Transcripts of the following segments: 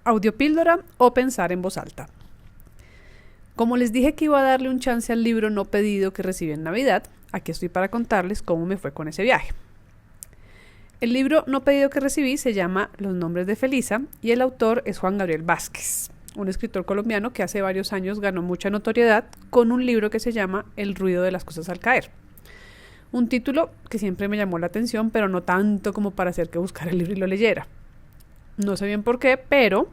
audiopíldora o pensar en voz alta. Como les dije que iba a darle un chance al libro no pedido que recibí en Navidad, aquí estoy para contarles cómo me fue con ese viaje. El libro no pedido que recibí se llama Los nombres de Felisa y el autor es Juan Gabriel Vázquez, un escritor colombiano que hace varios años ganó mucha notoriedad con un libro que se llama El ruido de las cosas al caer. Un título que siempre me llamó la atención, pero no tanto como para hacer que buscara el libro y lo leyera. No sé bien por qué, pero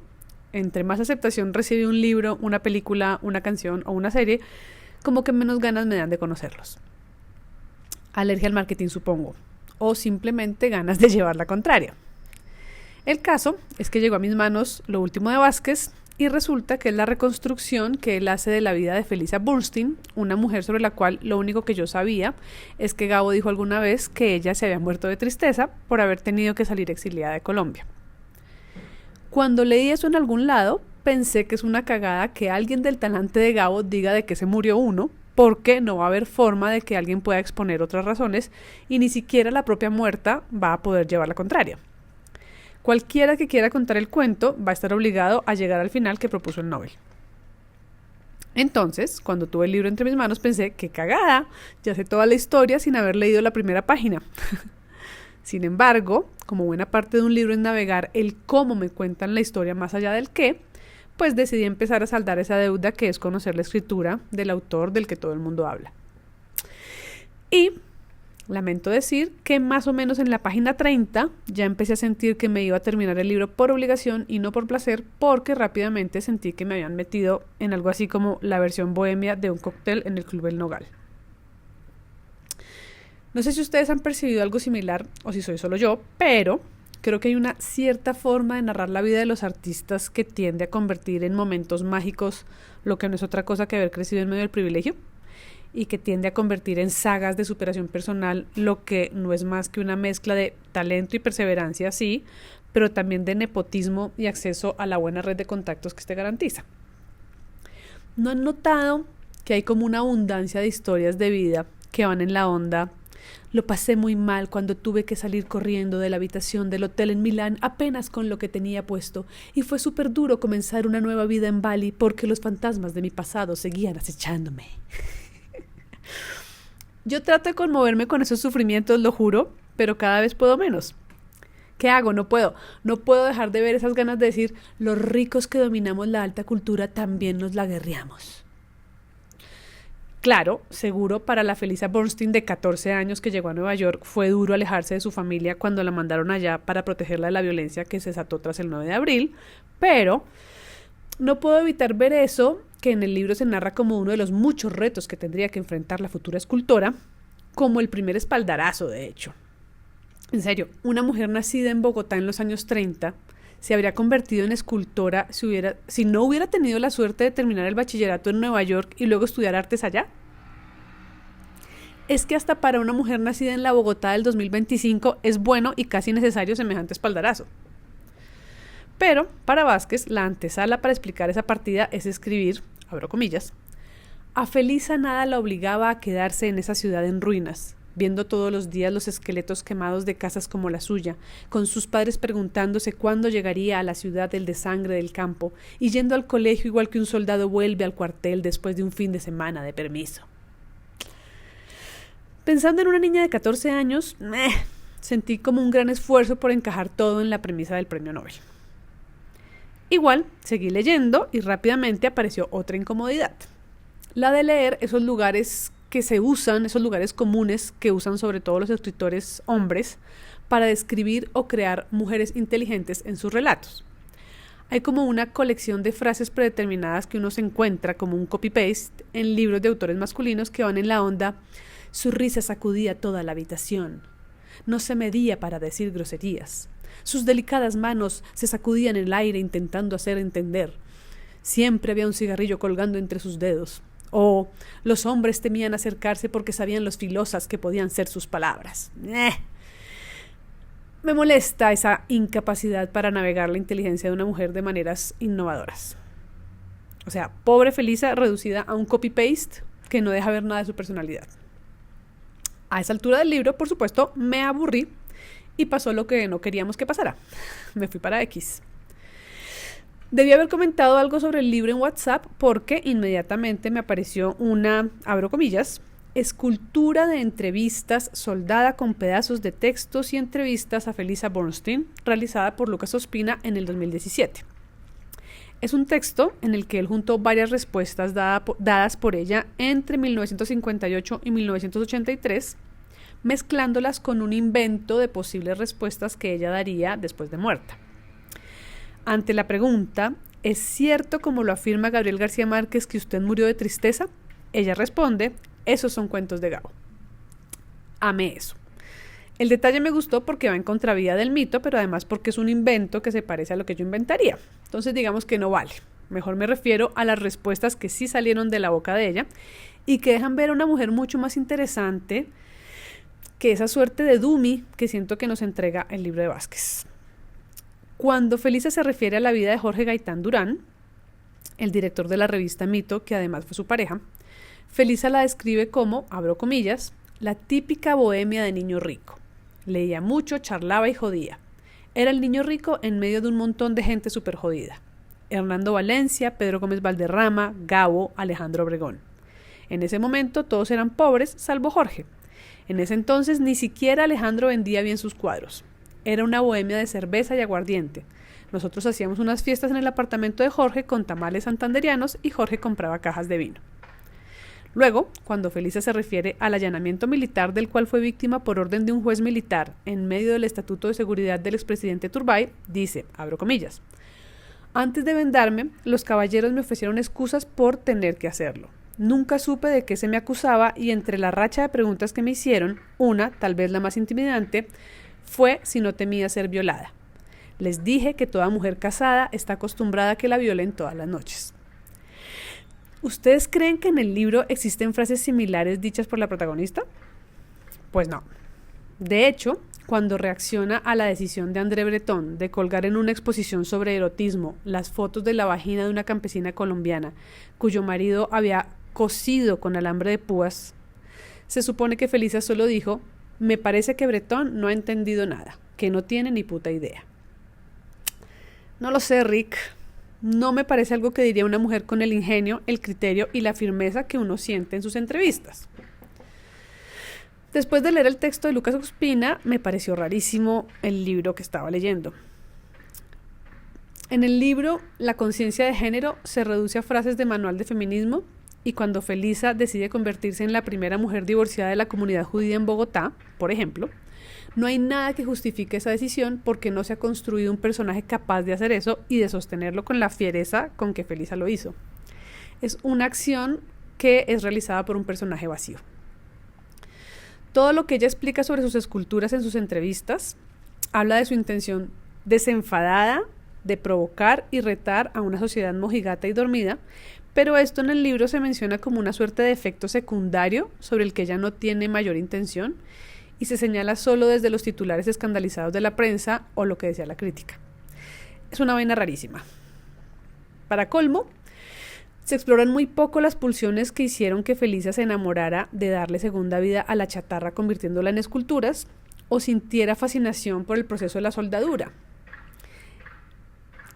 entre más aceptación recibe un libro, una película, una canción o una serie, como que menos ganas me dan de conocerlos. Alergia al marketing, supongo, o simplemente ganas de llevar la contraria. El caso es que llegó a mis manos lo último de Vázquez y resulta que es la reconstrucción que él hace de la vida de Felisa Bernstein, una mujer sobre la cual lo único que yo sabía es que Gabo dijo alguna vez que ella se había muerto de tristeza por haber tenido que salir exiliada de Colombia. Cuando leí eso en algún lado, pensé que es una cagada que alguien del talante de Gabo diga de que se murió uno, porque no va a haber forma de que alguien pueda exponer otras razones y ni siquiera la propia muerta va a poder llevar la contraria. Cualquiera que quiera contar el cuento va a estar obligado a llegar al final que propuso el Nobel. Entonces, cuando tuve el libro entre mis manos, pensé, ¡qué cagada! Ya sé toda la historia sin haber leído la primera página. Sin embargo, como buena parte de un libro es navegar el cómo me cuentan la historia más allá del qué, pues decidí empezar a saldar esa deuda que es conocer la escritura del autor del que todo el mundo habla. Y lamento decir que más o menos en la página 30 ya empecé a sentir que me iba a terminar el libro por obligación y no por placer, porque rápidamente sentí que me habían metido en algo así como la versión bohemia de un cóctel en el Club El Nogal. No sé si ustedes han percibido algo similar o si soy solo yo, pero creo que hay una cierta forma de narrar la vida de los artistas que tiende a convertir en momentos mágicos lo que no es otra cosa que haber crecido en medio del privilegio y que tiende a convertir en sagas de superación personal lo que no es más que una mezcla de talento y perseverancia, sí, pero también de nepotismo y acceso a la buena red de contactos que este garantiza. ¿No han notado que hay como una abundancia de historias de vida que van en la onda? Lo pasé muy mal cuando tuve que salir corriendo de la habitación del hotel en Milán apenas con lo que tenía puesto y fue súper duro comenzar una nueva vida en Bali porque los fantasmas de mi pasado seguían acechándome. Yo trato de conmoverme con esos sufrimientos, lo juro, pero cada vez puedo menos. ¿Qué hago? No puedo dejar de ver esas ganas de decir, los ricos que dominamos la alta cultura también nos la guerreamos. Claro, seguro para la Felisa Bernstein de 14 años que llegó a Nueva York fue duro alejarse de su familia cuando la mandaron allá para protegerla de la violencia que se desató tras el 9 de abril, pero no puedo evitar ver eso, que en el libro se narra como uno de los muchos retos que tendría que enfrentar la futura escultora, como el primer espaldarazo, de hecho. En serio, una mujer nacida en Bogotá en los años 30 se habría convertido en escultora si no hubiera tenido la suerte de terminar el bachillerato en Nueva York y luego estudiar artes allá. Es que hasta para una mujer nacida en la Bogotá del 2025 es bueno y casi necesario semejante espaldarazo. Pero para Vázquez, la antesala para explicar esa partida es escribir, abro comillas, a Felisa nada la obligaba a quedarse en esa ciudad en ruinas, viendo todos los días los esqueletos quemados de casas como la suya, con sus padres preguntándose cuándo llegaría a la ciudad el de sangre del campo, y yendo al colegio igual que un soldado vuelve al cuartel después de un fin de semana de permiso. Pensando en una niña de 14 años, sentí como un gran esfuerzo por encajar todo en la premisa del premio Nobel. Igual, seguí leyendo y rápidamente apareció otra incomodidad. La de leer esos lugares que se usan, esos lugares comunes que usan sobre todo los escritores hombres para describir o crear mujeres inteligentes en sus relatos. Hay como una colección de frases predeterminadas que uno se encuentra como un copy-paste en libros de autores masculinos que van en la onda: su risa sacudía toda la habitación, no se medía para decir groserías, sus delicadas manos se sacudían en el aire intentando hacer entender, siempre había un cigarrillo colgando entre sus dedos. O los hombres temían acercarse porque sabían los filosas que podían ser sus palabras. Me molesta esa incapacidad para navegar la inteligencia de una mujer de maneras innovadoras. O sea, pobre Felisa reducida a un copy-paste que no deja ver nada de su personalidad. A esa altura del libro, por supuesto, me aburrí y pasó lo que no queríamos que pasara. Me fui para X. Debí haber comentado algo sobre el libro en WhatsApp porque inmediatamente me apareció una, abro comillas, escultura de entrevistas soldada con pedazos de textos y entrevistas a Felisa Bernstein, realizada por Lucas Ospina en el 2017. Es un texto en el que él juntó varias respuestas dadas por ella entre 1958 y 1983, mezclándolas con un invento de posibles respuestas que ella daría después de muerta. Ante la pregunta, ¿es cierto como lo afirma Gabriel García Márquez que usted murió de tristeza? Ella responde, esos son cuentos de Gabo. Amé eso. El detalle me gustó porque va en contravía del mito, pero además porque es un invento que se parece a lo que yo inventaría. Entonces digamos que no vale. Mejor me refiero a las respuestas que sí salieron de la boca de ella y que dejan ver a una mujer mucho más interesante que esa suerte de dummy que siento que nos entrega el libro de Vázquez. Cuando Felisa se refiere a la vida de Jorge Gaitán Durán, el director de la revista Mito, que además fue su pareja, Felisa la describe como, abro comillas, la típica bohemia de niño rico. Leía mucho, charlaba y jodía. Era el niño rico en medio de un montón de gente súper jodida. Hernando Valencia, Pedro Gómez Valderrama, Gabo, Alejandro Obregón. En ese momento todos eran pobres, salvo Jorge. En ese entonces ni siquiera Alejandro vendía bien sus cuadros. Era una bohemia de cerveza y aguardiente. Nosotros hacíamos unas fiestas en el apartamento de Jorge con tamales santanderianos y Jorge compraba cajas de vino. Luego, cuando Felisa se refiere al allanamiento militar del cual fue víctima por orden de un juez militar en medio del Estatuto de Seguridad del expresidente Turbay, dice, abro comillas, antes de vendarme, los caballeros me ofrecieron excusas por tener que hacerlo. Nunca supe de qué se me acusaba y entre la racha de preguntas que me hicieron, una, tal vez la más intimidante, fue si no temía ser violada. Les dije que toda mujer casada está acostumbrada a que la violen todas las noches. ¿Ustedes creen que en el libro existen frases similares dichas por la protagonista? Pues no. De hecho, cuando reacciona a la decisión de André Breton de colgar en una exposición sobre erotismo las fotos de la vagina de una campesina colombiana cuyo marido había cosido con alambre de púas, se supone que Felisa solo dijo, me parece que Breton no ha entendido nada, que no tiene ni puta idea. No lo sé, Rick. No me parece algo que diría una mujer con el ingenio, el criterio y la firmeza que uno siente en sus entrevistas. Después de leer el texto de Lucas Ospina, me pareció rarísimo el libro que estaba leyendo. En el libro, la conciencia de género se reduce a frases de manual de feminismo y cuando Felisa decide convertirse en la primera mujer divorciada de la comunidad judía en Bogotá, por ejemplo, no hay nada que justifique esa decisión porque no se ha construido un personaje capaz de hacer eso y de sostenerlo con la fiereza con que Felisa lo hizo. Es una acción que es realizada por un personaje vacío. Todo lo que ella explica sobre sus esculturas en sus entrevistas habla de su intención desenfadada de provocar y retar a una sociedad mojigata y dormida, pero esto en el libro se menciona como una suerte de efecto secundario sobre el que ella no tiene mayor intención y se señala solo desde los titulares escandalizados de la prensa o lo que decía la crítica. Es una vaina rarísima. Para colmo, se exploran muy poco las pulsiones que hicieron que Felisa se enamorara de darle segunda vida a la chatarra convirtiéndola en esculturas o sintiera fascinación por el proceso de la soldadura.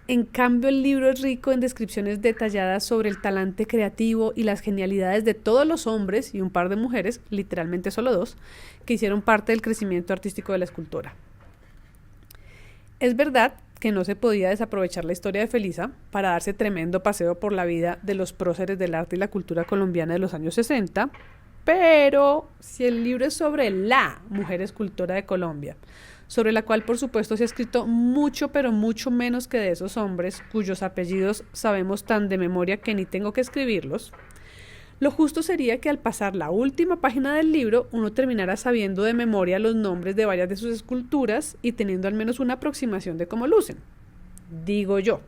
En cambio, el libro es rico en descripciones detalladas sobre el talante creativo y las genialidades de todos los hombres y un par de mujeres, literalmente solo dos, que hicieron parte del crecimiento artístico de la escultora. Es verdad que no se podía desaprovechar la historia de Felisa para darse tremendo paseo por la vida de los próceres del arte y la cultura colombiana de los años 60, pero si el libro es sobre la mujer escultora de Colombia, sobre la cual por supuesto se ha escrito mucho, pero mucho menos que de esos hombres cuyos apellidos sabemos tan de memoria que ni tengo que escribirlos, lo justo sería que al pasar la última página del libro uno terminara sabiendo de memoria los nombres de varias de sus esculturas y teniendo al menos una aproximación de cómo lucen. Digo yo.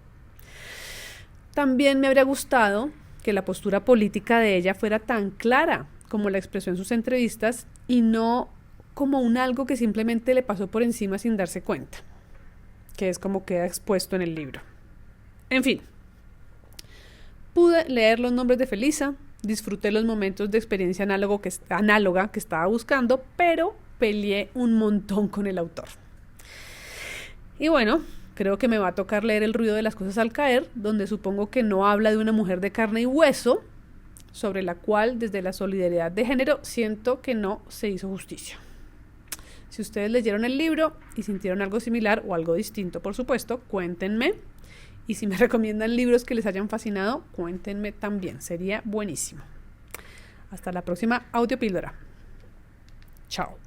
También me habría gustado que la postura política de ella fuera tan clara como la expresó en sus entrevistas y no como un algo que simplemente le pasó por encima sin darse cuenta, que es como queda expuesto en el libro. En fin, pude leer los nombres de Felisa, disfruté los momentos de experiencia análoga que estaba buscando, pero peleé un montón con el autor. Y bueno, Creo que me va a tocar leer El ruido de las cosas al caer, donde supongo que no habla de una mujer de carne y hueso, sobre la cual desde la solidaridad de género siento que no se hizo justicia. Si ustedes leyeron el libro y sintieron algo similar o algo distinto, por supuesto, cuéntenme. Y si me recomiendan libros que les hayan fascinado, cuéntenme también. Sería buenísimo. Hasta la próxima audiopíldora. Chao.